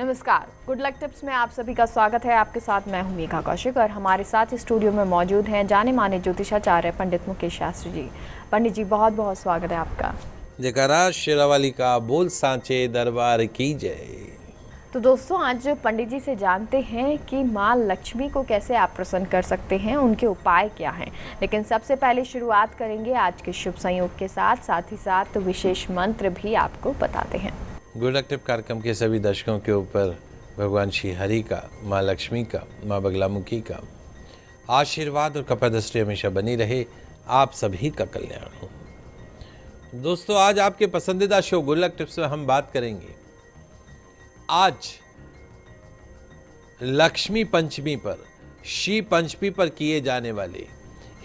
नमस्कार, good luck tips में आप सभी का स्वागत है। आपके साथ मैं हूं मेघा कौशिक और हमारे साथ स्टूडियो में मौजूद हैं जाने माने ज्योतिषाचार्य पंडित मुकेश शास्त्री जी। पंडित जी, बहुत बहुत स्वागत है आपका। जयकारा शेरावाली का बोल सांचे दरबार की जय। तो दोस्तों, आज पंडित जी से जानते हैं कि माँ लक्ष्मी को कैसे आप प्रसन्न कर सकते हैं, उनके उपाय क्या हैं। लेकिन सबसे पहले शुरुआत करेंगे आज के शुभ संयोग के साथ ही साथ विशेष मंत्र भी आपको बताते हैं। गुड लक टिप कार्यक्रम के सभी दर्शकों के ऊपर भगवान श्री हरि का, माँ लक्ष्मी का, माँ बगलामुखी का आशीर्वाद और कृपा दृष्टि हमेशा बनी रहे। आप सभी का कल्याण हो। दोस्तों, आज आपके पसंदीदा शो गुड लक टिप्स में हम बात करेंगे आज लक्ष्मी पंचमी पर, श्री पंचमी पर किए जाने वाले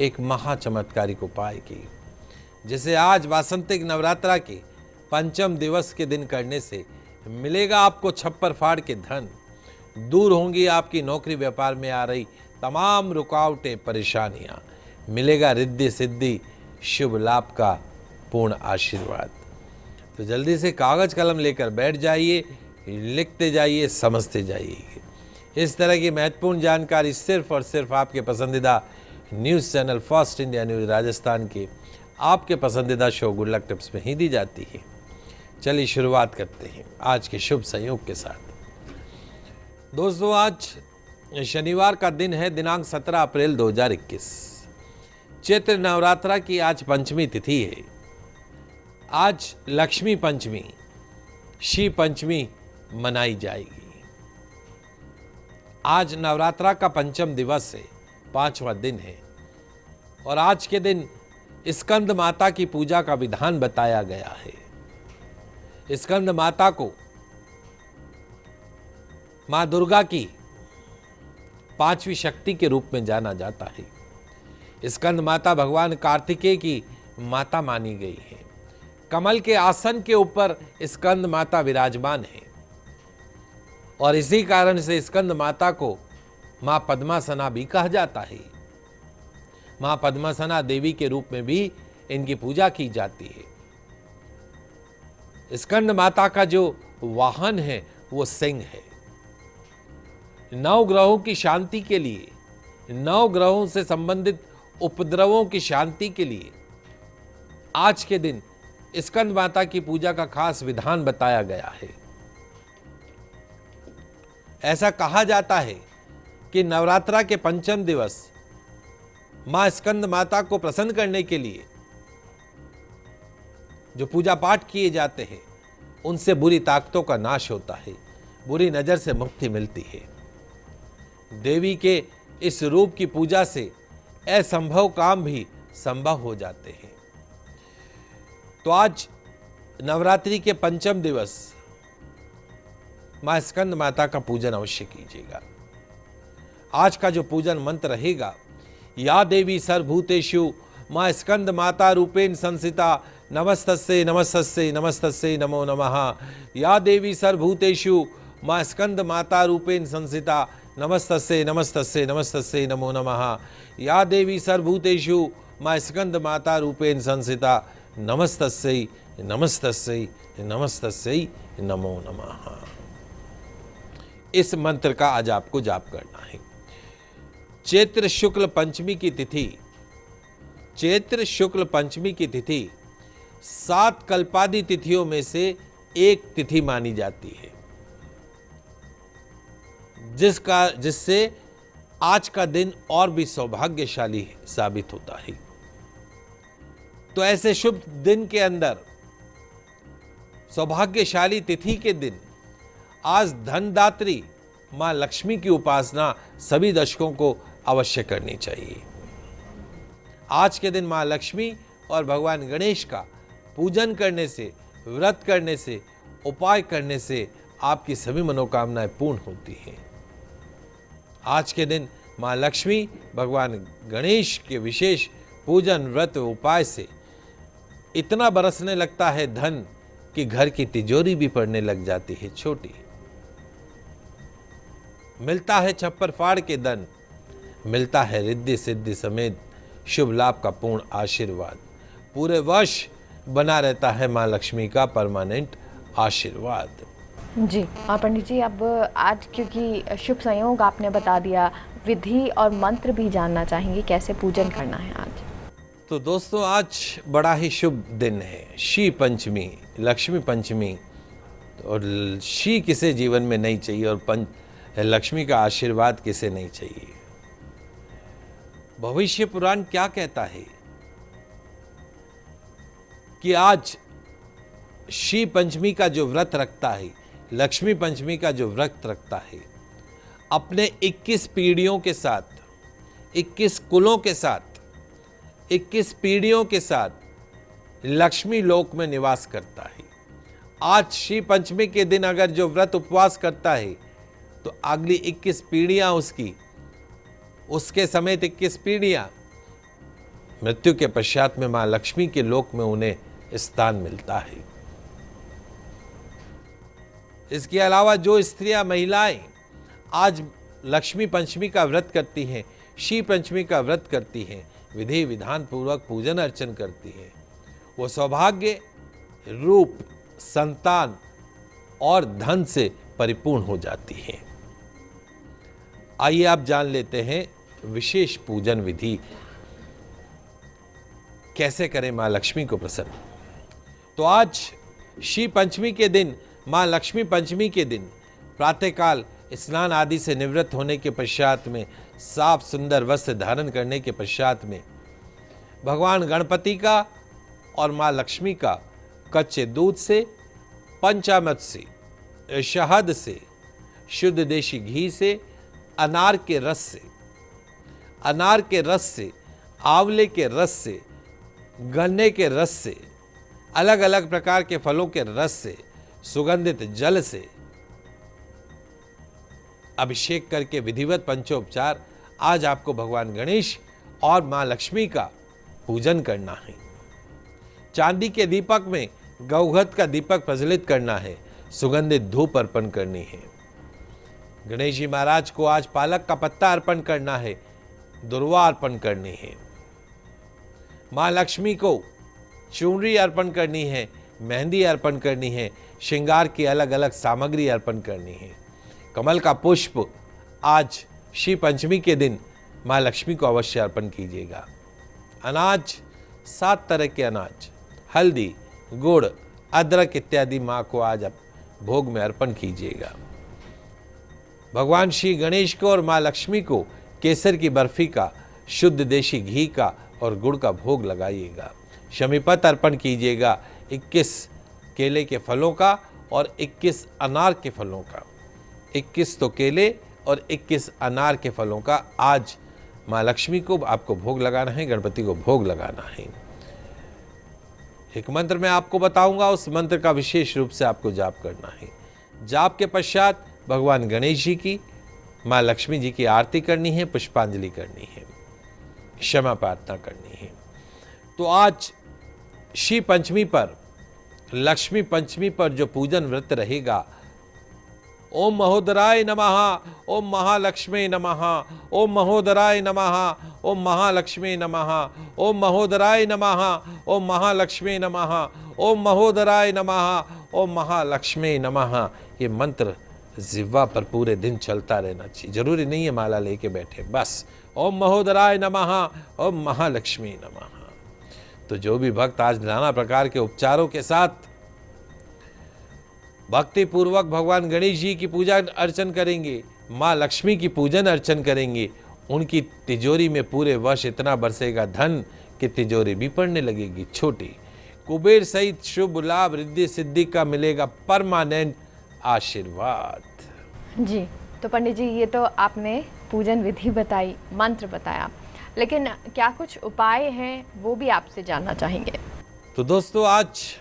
एक महा चमत्कारिक उपाय की, जिसे आज वासंतिक नवरात्रा के पंचम दिवस के दिन करने से मिलेगा आपको छप्पर फाड़ के धन। दूर होंगी आपकी नौकरी व्यापार में आ रही तमाम रुकावटें, परेशानियां। मिलेगा रिद्धि सिद्धि, शुभ लाभ का पूर्ण आशीर्वाद। तो जल्दी से कागज कलम लेकर बैठ जाइए, लिखते जाइए, समझते जाइए। इस तरह की महत्वपूर्ण जानकारी सिर्फ और सिर्फ आपके पसंदीदा news channel first India news Rajasthan के आपके पसंदीदा शो गुड लक टिप्स में ही दी जाती है। चलिए शुरुआत करते हैं आज के शुभ संयोग के साथ। दोस्तों, आज शनिवार का दिन है, दिनांक 17 अप्रैल 2021। चैत्र नवरात्रा की आज पंचमी तिथि है। आज लक्ष्मी पंचमी, श्री पंचमी मनाई जाएगी। आज नवरात्रा का पंचम दिवस है, 5वां दिन है और आज के दिन स्कंद माता की पूजा का विधान बताया गया है। स्कंद माता को मां दुर्गा की 5वीं शक्ति के रूप में जाना जाता है। स्कंद माता भगवान कार्तिकेय की माता मानी गई है। कमल के आसन के ऊपर स्कंद माता विराजमान है और इसी कारण से स्कंद माता को मां पद्मासना भी कहा जाता है। मां पद्मासना देवी के रूप में भी इनकी पूजा की जाती है। स्कंद माता का जो वाहन है वो सिंह है। 9 ग्रहों की शांति के लिए, 9 ग्रहों से संबंधित उपद्रवों की शांति के लिए आज के दिन स्कंद माता की पूजा का खास विधान बताया गया है। ऐसा कहा जाता है कि नवरात्रा के पंचम दिवस मां स्कंद माता को प्रसन्न करने के लिए जो पूजा पाठ किए जाते हैं, उनसे बुरी ताकतों का नाश होता है, बुरी नजर से मुक्ति मिलती है। देवी के इस रूप की पूजा से असंभव काम भी संभव हो जाते हैं। तो आज नवरात्रि के पंचम दिवस मां स्कंद माता का पूजन अवश्य कीजिएगा। आज का जो पूजन मंत्र रहेगा, या देवी सर्वभूतेषु मां स्कंद माता रूपेण संस्थिता नमस्तस्यै नमस्तस्यै नमस्तस्यै नमो नमः। या देवी सर्वभूतेषु मां स्कंद माता रूपेण संस्थिता नमस्तस्यै नमस्तस्यै नमस्तस्यै नमो नमः। या देवी सर्वभूतेषु मां स्कंद माता रूपेण संस्थिता नमस्तस्यै नमस्तस्यै नमस्तस्यै नमो नमः। इस मंत्र का आज आपको जाप करना है। चैत्र शुक्ल पंचमी की तिथि, चैत्र शुक्ल पंचमी की तिथि 7 कल्पादि तिथियों में से एक तिथि मानी जाती है, जिससे आज का दिन और भी सौभाग्यशाली साबित होता है। तो ऐसे शुभ दिन के अंदर, सौभाग्यशाली तिथि के दिन, आज धनदात्री मां लक्ष्मी की उपासना सभी दर्शकों को अवश्य करनी चाहिए। आज के दिन मां लक्ष्मी और भगवान गणेश का पूजन करने से, व्रत करने से, उपाय करने से आपकी सभी मनोकामनाएं पूर्ण होती हैं। आज के दिन मां लक्ष्मी, भगवान गणेश के विशेष पूजन, व्रत, उपाय से इतना बरसने लगता है धन कि घर की तिजोरी भी पड़ने लग जाती है छोटी। मिलता है छप्पर फाड़ के धन, मिलता है रिद्धि सिद्धि समेत शुभ लाभ का पूर्ण आशीर्वाद। पूरे वर्ष बना रहता है मां लक्ष्मी का परमानेंट आशीर्वाद। जी। और पंडित जी, अब आज क्योंकि शुभ संयोग आपने बता दिया, विधि और मंत्र भी जानना चाहेंगे, कैसे पूजन करना है आज? तो दोस्तों, आज बड़ा ही शुभ दिन है, शी पंचमी, लक्ष्मी पंचमी। और शी किसे जीवन में नहीं चाहिए और लक्ष्मी का आशीर्वाद किसे नहीं चाहिए। भविष्य पुराण क्या कहता है कि आज शी पंचमी का जो व्रत रखता है, लक्ष्मी पंचमी का जो व्रत रखता है, अपने 21 पीढ़ियों के साथ, 21 कुलों के साथ, 21 पीढ़ियों के साथ लक्ष्मी लोक में निवास करता है। आज शी पंचमी के दिन अगर जो व्रत उपवास करता है तो अगली 21 पीढ़ियां उसके समेत 21 पीढ़ियां मृत्यु के पश्चात में मां लक्ष्मी के लोक में उन्हें स्थान मिलता है। इसके अलावा जो स्त्रियां, महिलाएं आज लक्ष्मी पंचमी का व्रत करती हैं, शी पंचमी का व्रत करती हैं, विधि विधान पूर्वक पूजन अर्चन करती हैं, वो सौभाग्य, रूप, संतान और धन से परिपूर्ण हो जाती हैं। आइए आप जान लेते हैं विशेष पूजन विधि कैसे करें मां लक्ष्मी को प्रसन्न। तो आज शी पंचमी के दिन, मां लक्ष्मी पंचमी के दिन प्रातःकाल स्नान आदि से निवृत्त होने के पश्चात में, साफ सुंदर वस्त्र धारण करने के पश्चात में भगवान गणपति का और मां लक्ष्मी का कच्चे दूध से, पंचामृत से, शहद से, शुद्ध देशी घी से, अनार के रस से, आंवले के रस से, गन्ने के रस से, अलग अलग प्रकार के फलों के रस से, सुगंधित जल से अभिषेक करके विधिवत पंचोपचार आज आपको भगवान गणेश और मां लक्ष्मी का पूजन करना है। चांदी के दीपक में गौघत का दीपक प्रज्वलित करना है, सुगंधित धूप अर्पण करनी है। गणेश जी महाराज को आज पालक का पत्ता अर्पण करना है, दुर्वा अर्पण करनी है। मां लक्ष्मी को चूनरी अर्पण करनी है, मेहंदी अर्पण करनी है, श्रृंगार की अलग अलग सामग्री अर्पण करनी है। कमल का पुष्प आज शी पंचमी के दिन मां लक्ष्मी को अवश्य अर्पण कीजिएगा। अनाज, 7 तरह के अनाज, हल्दी, गुड़, अदरक इत्यादि मां को आज आप भोग में अर्पण कीजिएगा। भगवान श्री गणेश को और मां लक्ष्मी को केसर की बर्फी का, शुद्ध देशी घी का और गुड़ का भोग लगाइएगा। शमीपत अर्पण कीजिएगा 21 केले के फलों का और 21 अनार के फलों का। 21 तो केले और 21 अनार के फलों का आज मां लक्ष्मी को आपको भोग लगाना है, गणपति को भोग लगाना है। एक मंत्र मैं आपको बताऊंगा, उस मंत्र का विशेष रूप से आपको जाप करना है। जाप के पश्चात भगवान गणेश जी की, मां लक्ष्मी जी की आरती करनी है, पुष्पांजलि करनी है, क्षमा प्रार्थना करनी है। तो आज शी पंचमी पर, लक्ष्मी पंचमी पर जो पूजन व्रत रहेगा, ओम महोदराय नमः, ओम महालक्ष्मी नमः, ओम महोदराय नमः, ओम महालक्ष्मी नमः, ओम महोदराय नमः, ओम महालक्ष्मी नमः, ओम महोदराय नमः, ओम महालक्ष्मी नमः। ये मंत्र जिह्वा पर पूरे दिन चलता रहना चाहिए, जरूरी नहीं है माला लेके बैठे, बस ओम महोदराय नमः, ओम महालक्ष्मी नमः। तो जो भी भक्त आज नाना प्रकार के उपचारों के साथ भक्ति पूर्वक भगवान गणेश जी की पूजा अर्चन करेंगे, मां लक्ष्मी की पूजन अर्चन करेंगे, उनकी तिजोरी में पूरे वर्ष इतना बरसेगा धन कि तिजोरी भी पड़ने लगेगी छोटी। कुबेर सहित शुभ लाभ, रिद्धि सिद्धि का मिलेगा परमानेंट आशीर्वाद। जी, तो पंडित जी, ये तो आपने पूजन विधि बताई, मंत्र बताया, लेकिन क्या कुछ उपाय हैं वो भी आपसे जानना चाहेंगे। तो दोस्तों, आज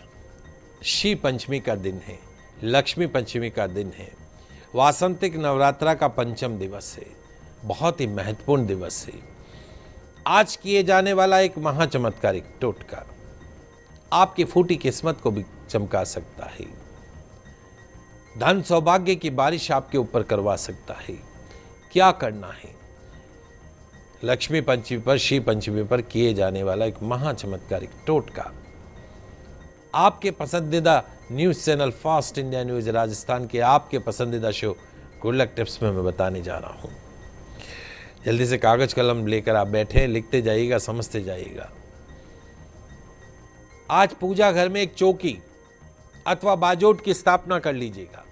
शी पंचमी का दिन है, लक्ष्मी पंचमी का दिन है, वासंतिक नवरात्रा का पंचम दिवस है, बहुत ही महत्वपूर्ण दिवस है। आज किए जाने वाला एक महाचमत्कारिक टोटका आपकी फूटी किस्मत को भी चमका सकता है, धन सौभाग्य की बारिश आपके ऊपर करवा सकता है। क्या करना है? लक्ष्मी पंचमी पर, शी पंचमी पर किए जाने वाला एक महाचमत्कारिक टोटका। आपके पसंदीदा news channel fast India news Rajasthan के आपके पसंदीदा शो गुड लक टिप्स में मैं बताने जा रहा हूँ। जल्दी से कागज कलम लेकर आप बैठे, लिखते जाइएगा, समझते जाइएगा। आज पूजा घर में एक चौकी अथवा बाजोट की स्थापना कर लीजिएगा।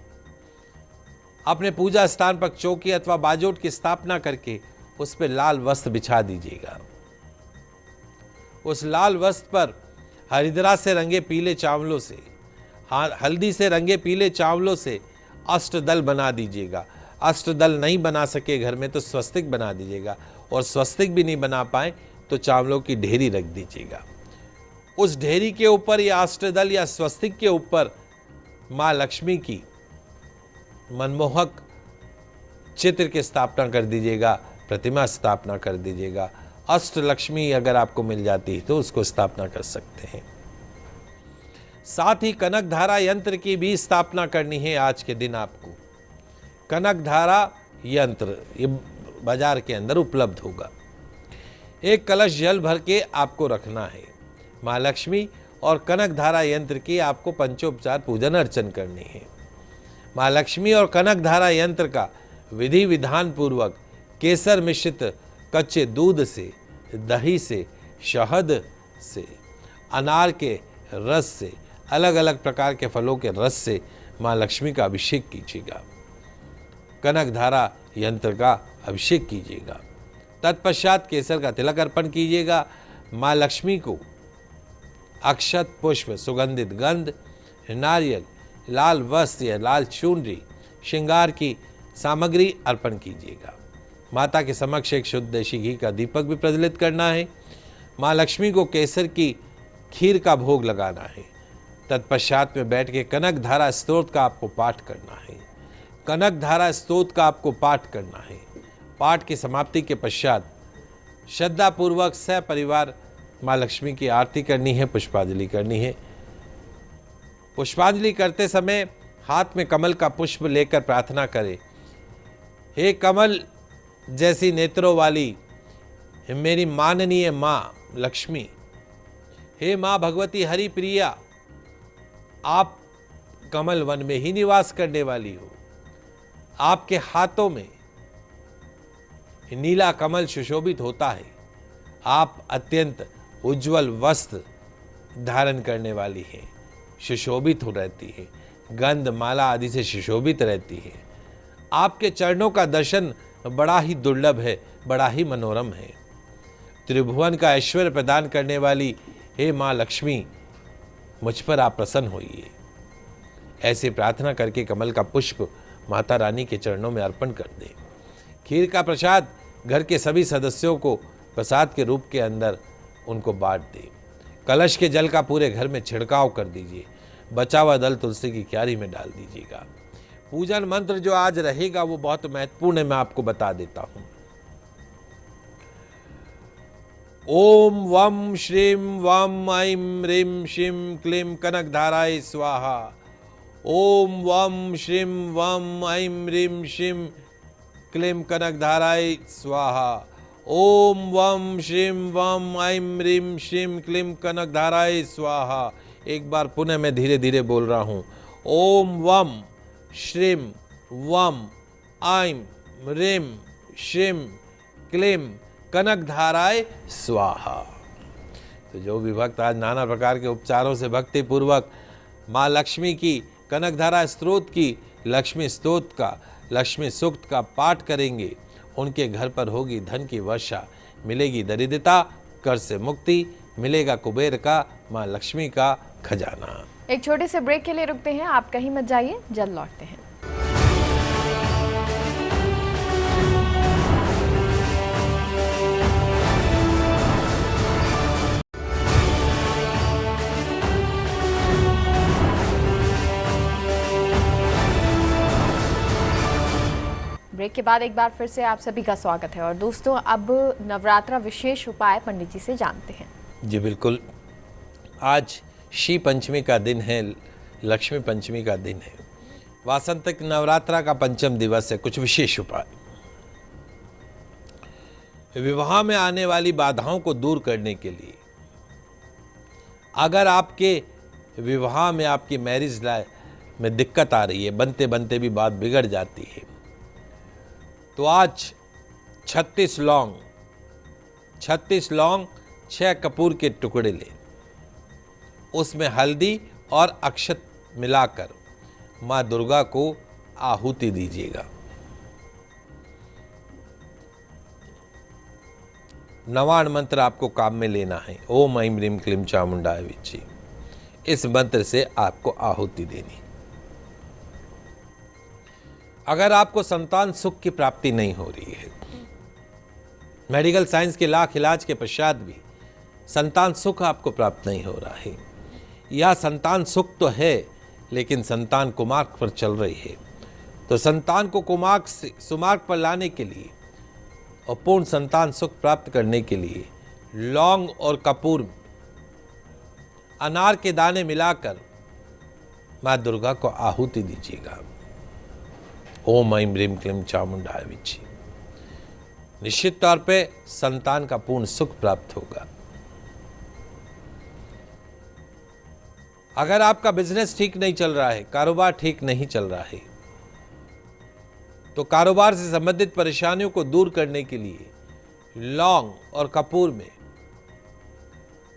अपने पूजा स्थान पर चौकी अथवा बाजोट की स्थापना करके उस पर लाल वस्त्र बिछा दीजिएगा। उस लाल वस्त्र पर हरिद्रा से रंगे पीले चावलों से, हल्दी से रंगे पीले चावलों से अष्टदल बना दीजिएगा। अष्टदल नहीं बना सके घर में तो स्वस्तिक बना दीजिएगा, और स्वस्तिक भी नहीं बना पाए तो चावलों की ढेरी रख दीजिएगा। उस ढेरी के ऊपर या अष्टदल या स्वस्तिक के ऊपर माँ लक्ष्मी की मनमोहक चित्र की स्थापना कर दीजिएगा, प्रतिमा स्थापना कर दीजिएगा। अष्ट लक्ष्मी अगर आपको मिल जाती है तो उसको स्थापना कर सकते हैं। साथ ही कनक धारा यंत्र की भी स्थापना करनी है आज के दिन आपको। कनक धारा यंत्र ये बाजार के अंदर उपलब्ध होगा। एक कलश जल भर के आपको रखना है। माँ लक्ष्मी और कनक धारा यंत्र की आपको पंचोपचार पूजन अर्चन करनी है। माँ लक्ष्मी और कनक धारा यंत्र का विधि विधान पूर्वक केसर मिश्रित कच्चे दूध से, दही से, शहद से, अनार के रस से, अलग अलग प्रकार के फलों के रस से माँ लक्ष्मी का अभिषेक कीजिएगा। कनक धारा यंत्र का अभिषेक कीजिएगा। तत्पश्चात केसर का तिलक अर्पण कीजिएगा। माँ लक्ष्मी को अक्षत, पुष्प, सुगंधित गंध, नारियल, लाल वस्त्र या लाल चुनरी, श्रृंगार की सामग्री अर्पण कीजिएगा। माता के समक्ष एक शुद्ध देशी घी का दीपक भी प्रज्वलित करना है। माँ लक्ष्मी को केसर की खीर का भोग लगाना है। तत्पश्चात में बैठ के कनक धारा स्तोत्र का आपको पाठ करना है। कनक धारा स्तोत्र का आपको पाठ करना है। पाठ की समाप्ति के पश्चात श्रद्धापूर्वक सपरिवार माँ लक्ष्मी की आरती करनी है, पुष्पांजलि करनी है। पुष्पांजलि करते समय हाथ में कमल का पुष्प लेकर प्रार्थना करें, हे कमल जैसी नेत्रों वाली मेरी माननीय माँ लक्ष्मी, हे माँ भगवती हरि प्रिया, आप कमल वन में ही निवास करने वाली हो। आपके हाथों में नीला कमल सुशोभित होता है। आप अत्यंत उज्जवल वस्त्र धारण करने वाली हैं, सुशोभित हो रहती है, गंध माला आदि से सुशोभित रहती है। आपके चरणों का दर्शन बड़ा ही दुर्लभ है, बड़ा ही मनोरम है। त्रिभुवन का ऐश्वर्य प्रदान करने वाली हे माँ लक्ष्मी, मुझ पर आप प्रसन्न होइए। ऐसे प्रार्थना करके कमल का पुष्प माता रानी के चरणों में अर्पण कर दें। खीर का प्रसाद घर के सभी सदस्यों को प्रसाद के रूप के अंदर उनको बांट दें। कलश के जल का पूरे घर में छिड़काव कर दीजिए। बचा हुआ दल तुलसी की क्यारी में डाल दीजिएगा। पूजन मंत्र जो आज रहेगा वो बहुत महत्वपूर्ण है, मैं आपको बता देता हूं। ओम वम श्रीम वम ऐं ह्रीं श्रीं क्लीं कनकधाराय स्वाहा। ओम वम श्रीं वम ऐं ह्रीं श्रीं क्लीं कनकधाराय स्वाहा। ओम वम श्रीं वम ऐं ह्रीं श्रीं क्लीं कनकधाराय स्वाहा। एक बार पुनः मैं धीरे धीरे बोल रहा हूं। ओम वम श्रीं वम ऐं ह्रीं श्रीं क्लीं कनकधाराय स्वाहा। तो जो भी भक्त आज नाना प्रकार के उपचारों से भक्ति पूर्वक माँ लक्ष्मी की कनकधारा स्तोत्र की लक्ष्मी स्तोत्र का, लक्ष्मी सूक्त का पाठ करेंगे, उनके घर पर होगी धन की वर्षा, मिलेगी दरिद्रता, कर से मुक्ति, मिलेगा कुबेर का, माँ लक्ष्मी का खजाना। एक छोटे से ब्रेक के लिए रुकते हैं, आप कहीं मत जाइए, जल्द लौटते हैं। ब्रेक के बाद एक बार फिर से आप सभी का स्वागत है। और दोस्तों, अब नवरात्रा विशेष उपाय पंडित जी से जानते हैं। जी बिल्कुल, आज शी पंचमी का दिन है, लक्ष्मी पंचमी का दिन है, वासंतिक नवरात्रा का पंचम दिवस है। कुछ विशेष उपाय। विवाह में आने वाली बाधाओं को दूर करने के लिए, अगर आपके विवाह में आपकी मैरिज लाइफ में दिक्कत आ रही है, बनते बनते भी बात बिगड़ जाती है, तो आज 36 लौंग 6 कपूर के टुकड़े लें, उसमें हल्दी और अक्षत मिलाकर माँ दुर्गा को आहुति दीजिएगा। नवाण मंत्र आपको काम में लेना है, ओम ऐं ह्रीं क्लीं चामुंडाय विच्ची। इस मंत्र से आपको आहुति देनी। अगर आपको संतान सुख की प्राप्ति नहीं हो रही है, मेडिकल साइंस के लाख इलाज के पश्चात भी संतान सुख आपको प्राप्त नहीं हो रहा है, या संतान सुख तो है लेकिन संतान कुमार्ग पर चल रही है, तो संतान को कुमार्ग से सुमार्ग पर लाने के लिए और पूर्ण संतान सुख प्राप्त करने के लिए लौंग और कपूर अनार के दाने मिलाकर माँ दुर्गा को आहुति दीजिएगा। ओम ऐं ह्रीं क्लीं चामुंडाय विच्ची। निश्चित तौर पे संतान का पूर्ण सुख प्राप्त होगा। अगर आपका बिजनेस ठीक नहीं चल रहा है, कारोबार ठीक नहीं चल रहा है, तो कारोबार से संबंधित परेशानियों को दूर करने के लिए लौंग और कपूर में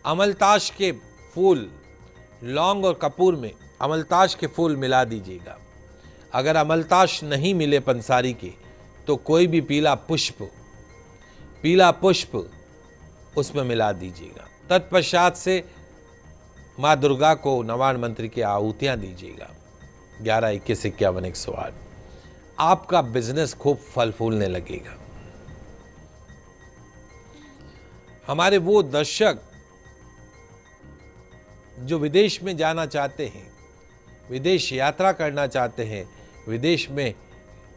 अमलताश के फूल, लौंग और कपूर में अमलताश के फूल मिला दीजिएगा। अगर अमलताश नहीं मिले पंसारी के, तो कोई भी पीला पुष्प उसमें मिला दीजिएगा। तत्पश्चात से माँ दुर्गा को नवाण मंत्र की आहुतियाँ दीजिएगा। 11, 21, 51, 108। आपका बिजनेस खूब फल फूलने लगेगा। हमारे वो दर्शक जो विदेश में जाना चाहते हैं, विदेश यात्रा करना चाहते हैं, विदेश में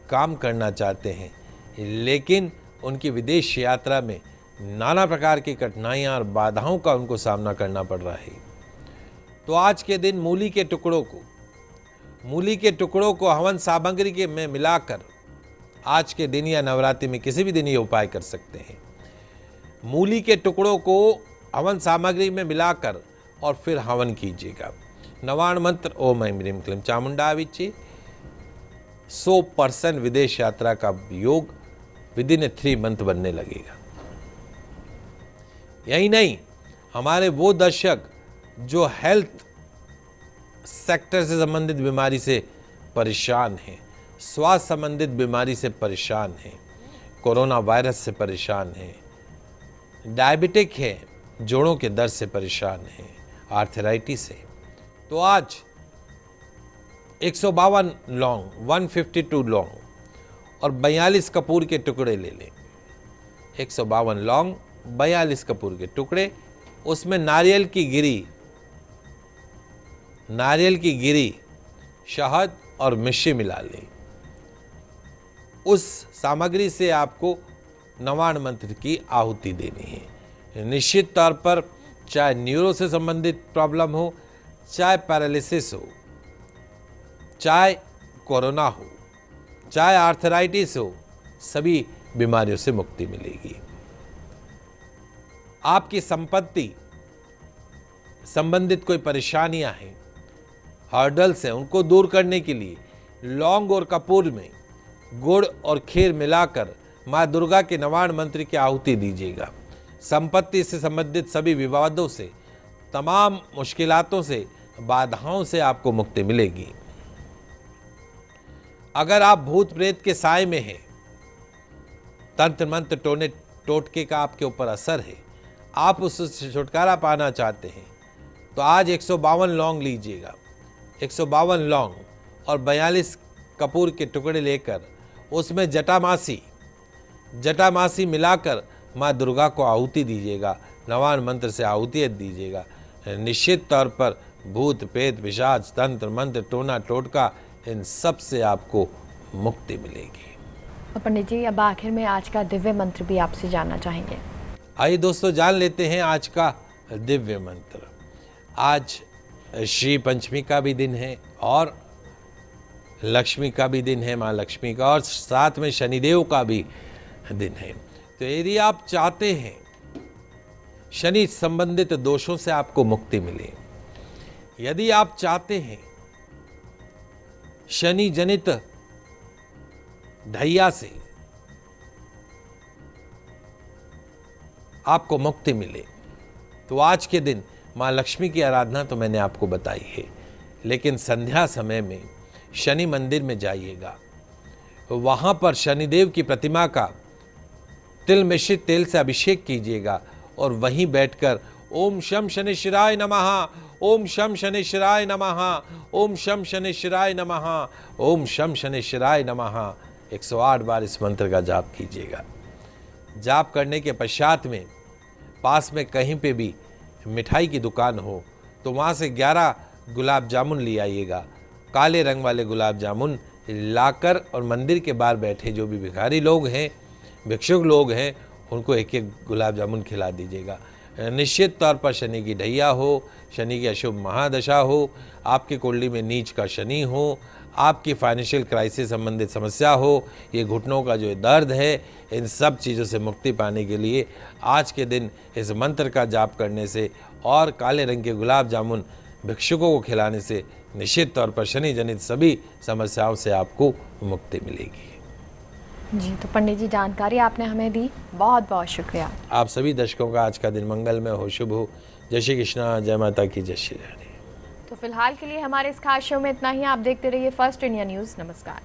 काम करना चाहते हैं, लेकिन उनकी विदेश यात्रा में नाना प्रकार की कठिनाइयाँ और बाधाओं का उनको सामना करना पड़ रहा है, तो आज के दिन मूली के टुकड़ों को हवन सामग्री के में मिलाकर आज के दिन या नवरात्रि में किसी भी दिन ये उपाय कर सकते हैं। मूली के टुकड़ों को हवन सामग्री में मिलाकर और फिर हवन कीजिएगा। नवाण मंत्र ओम ऐं ह्रीं क्लीं चामुंडाय विच्ची। 100% विदेश यात्रा का योग विदिन 3 मंथ बनने लगेगा। यही नहीं, हमारे वो दर्शक जो हेल्थ सेक्टर से संबंधित बीमारी से परेशान हैं, स्वास्थ्य संबंधित बीमारी से परेशान हैं, कोरोना वायरस से परेशान हैं, डायबिटिक है, जोड़ों के दर्द से परेशान हैं, आर्थराइटिस है, तो आज 152 लौंग, 152 लौंग और 42 कपूर के टुकड़े ले लें। 152 लौंग, 42 कपूर के टुकड़े, उसमें नारियल की गिरी, शहद और मिश्री मिला लें। उस सामग्री से आपको नवाण मंत्र की आहुति देनी है। निश्चित तौर पर चाहे न्यूरो से संबंधित प्रॉब्लम हो, चाहे पैरालिसिस हो, चाहे कोरोना हो, चाहे आर्थराइटिस हो, सभी बीमारियों से मुक्ति मिलेगी। आपकी संपत्ति संबंधित कोई परेशानियां हैं, हर्डल्स हैं, उनको दूर करने के लिए लौंग और कपूर में गुड़ और खीर मिलाकर माँ दुर्गा के नवाण मंत्र की आहुति दीजिएगा। संपत्ति से संबंधित सभी विवादों से, तमाम मुश्किलातों से, बाधाओं से आपको मुक्ति मिलेगी। अगर आप भूत प्रेत के साए में हैं, तंत्र मंत्र टोने टोटके का आपके ऊपर असर है, आप उससे छुटकारा पाना चाहते हैं, तो आज 152 लौंग लीजिएगा। 152 लौंग और 42 कपूर के टुकड़े लेकर उसमें जटामासी मिलाकर माँ दुर्गा को आहुति दीजिएगा। नवाण मंत्र से आहुति दीजिएगा। निश्चित तौर पर भूत प्रेत पिशाच तंत्र मंत्र टोना टोटका इन सब से आपको मुक्ति मिलेगी। पंडित जी, अब आखिर में आज का दिव्य मंत्र भी आपसे जानना चाहेंगे। आइए दोस्तों, जान लेते हैं आज का दिव्य मंत्र। आज श्री पंचमी का भी दिन है और लक्ष्मी का भी दिन है, माँ लक्ष्मी का, और साथ में शनिदेव का भी दिन है। तो यदि आप चाहते हैं शनि संबंधित दोषों से आपको मुक्ति मिले, यदि आप चाहते हैं शनि जनित ढैया से आपको मुक्ति मिले, तो आज के दिन मां लक्ष्मी की आराधना तो मैंने आपको बताई है, लेकिन संध्या समय में शनि मंदिर में जाइएगा। वहां पर शनिदेव की प्रतिमा का तिल मिश्रित तेल से अभिषेक कीजिएगा और वहीं बैठकर ओम शम शनिश्चराय नमः, ओम शम शनिश्चराय नमः, ओम शम शनिश्चराय नमः, ओम शम शनिश्चराय नमः 108 बार इस मंत्र का जाप कीजिएगा। जाप करने के पश्चात में पास में कहीं पे भी मिठाई की दुकान हो तो वहाँ से 11 गुलाब जामुन ले आइएगा। काले रंग वाले गुलाब जामुन लाकर और मंदिर के बाहर बैठे जो भी भिखारी लोग हैं, भिक्षुक लोग हैं, उनको एक एक गुलाब जामुन खिला दीजिएगा। निश्चित तौर पर शनि की ढैया हो, शनि की अशुभ महादशा हो, आपकी कुंडली में नीच का शनि हो, आपकी फाइनेंशियल क्राइसिस संबंधित समस्या हो, ये घुटनों का जो दर्द है, इन सब चीज़ों से मुक्ति पाने के लिए आज के दिन इस मंत्र का जाप करने से और काले रंग के गुलाब जामुन भिक्षुकों को खिलाने से निश्चित तौर पर शनि जनित सभी समस्याओं से आपको मुक्ति मिलेगी। जी, तो पंडित जी जानकारी आपने हमें दी, बहुत बहुत शुक्रिया। आप सभी दर्शकों का आज का दिन मंगलमय हो, शुभ हो। जय श्री कृष्णा, जय माता की, जय श्री रानी। तो फिलहाल के लिए हमारे इस खास शो में इतना ही। आप देखते रहिए फर्स्ट इंडिया न्यूज़। नमस्कार।